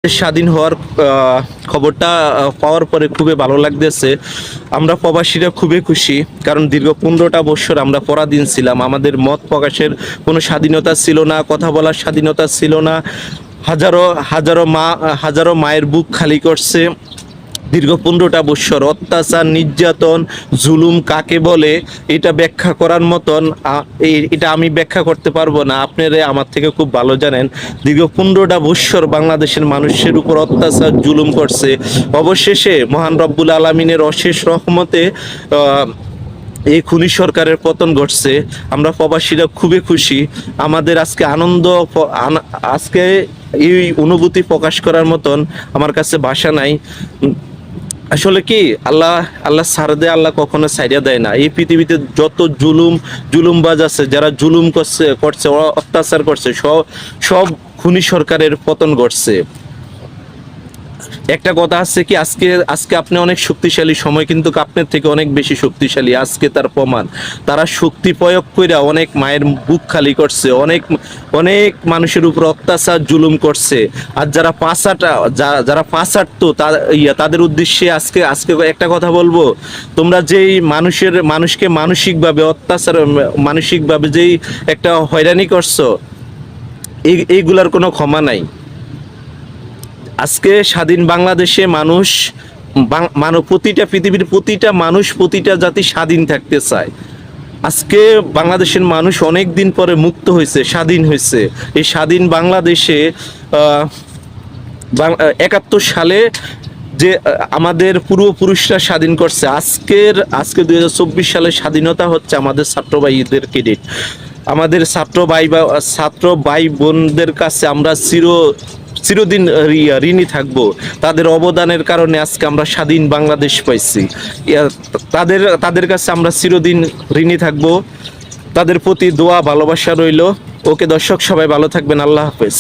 স্বাধীন হওয়ার খবরটা পাওয়ার পরে খুবই ভালো লাগতেছে। আমরা প্রবাসীরা খুবই খুশি, কারণ দীর্ঘ 15টা বছর আমরা পরাধীন ছিলাম। আমাদের মত প্রকাশের কোনো স্বাধীনতা ছিল না, কথা বলার স্বাধীনতা ছিল না। হাজারো হাজারো মায়ের বুক খালি করছে। দীর্ঘ 15টা বছর অত্যাচার, নির্যাতন, জুলুম কাকে বলে এটা ব্যাখ্যা করার মতন এটা আমি ব্যাখ্যা করতে পারবো না। আপনারা আমার থেকে খুব ভালো জানেন। দীর্ঘ 15টা বছর বাংলাদেশের মানুষের উপর অত্যাচার, জুলুম করছে। অবশেষে মহান রব্বুল আলামিনের অশেষ রহমতে এই খুনি সরকারের পতন ঘটছে। আমরা প্রবাসীরা খুবই খুশি। আমাদের আজকে আজকে এই অনুভূতি প্রকাশ করার মতন আমার কাছে ভাষা নাই। আসলে কি, আল্লাহ আল্লাহ ছাড় দেয়, আল্লাহ কখনো ছাইড়া দেয় না। এই পৃথিবীতে যত জুলুমবাজ আছে, যারা জুলুম করছে অত্যাচার করছে, সব সব খুনি সরকারের পতন ঘটছে। একটা কথা আছে কি, আজকে আজকে আপনি অনেক শক্তিশালী, সময় কিন্তু আপনার থেকে অনেক বেশি শক্তিশালী। আজকে তার প্রমাণ। তারা শক্তি প্রয়োগ করে অনেক মায়ের বুক খালি করছে, অনেক অনেক মানুষের উপর অত্যাচার, জুলুম করছে। আর যারা পাঁচাটতো তাদের উদ্দেশ্যে আজকে আজকে একটা কথা বলবো। তোমরা যেই মানুষকে মানসিকভাবে অত্যাচার, মানসিকভাবে যেই একটা হয়রানি করছো, এইগুলার কোনো ক্ষমা নাই। আজকে স্বাধীন বাংলাদেশে প্রতিটা পৃথিবীর প্রতিটা মানুষ, প্রতিটা জাতি স্বাধীন থাকতে চায়। আজকে বাংলাদেশের মানুষ অনেক দিন পরে মুক্ত হয়েছে, স্বাধীন হয়েছে। এই স্বাধীন বাংলাদেশে 71 সালে যে আমাদের পূর্বপুরুষরা স্বাধীন করছে, আজকে 2024 সালে স্বাধীনতা হচ্ছে আমাদের ছাত্র ভাইদের ক্রেডিট। আমাদের ছাত্র ভাই বোনদের কাছে আমরা চিরদিন ঋণী থাকব। তাদের অবদানের কারণে আজকে আমরা স্বাধীন বাংলাদেশ পাইছি। তাদের কাছে আমরা চিরদিন ঋণী থাকব। তাদের প্রতি দোয়া, ভালোবাসা রইল। ওকে দর্শক, সবাই ভালো থাকবেন। আল্লাহ হাফেজ।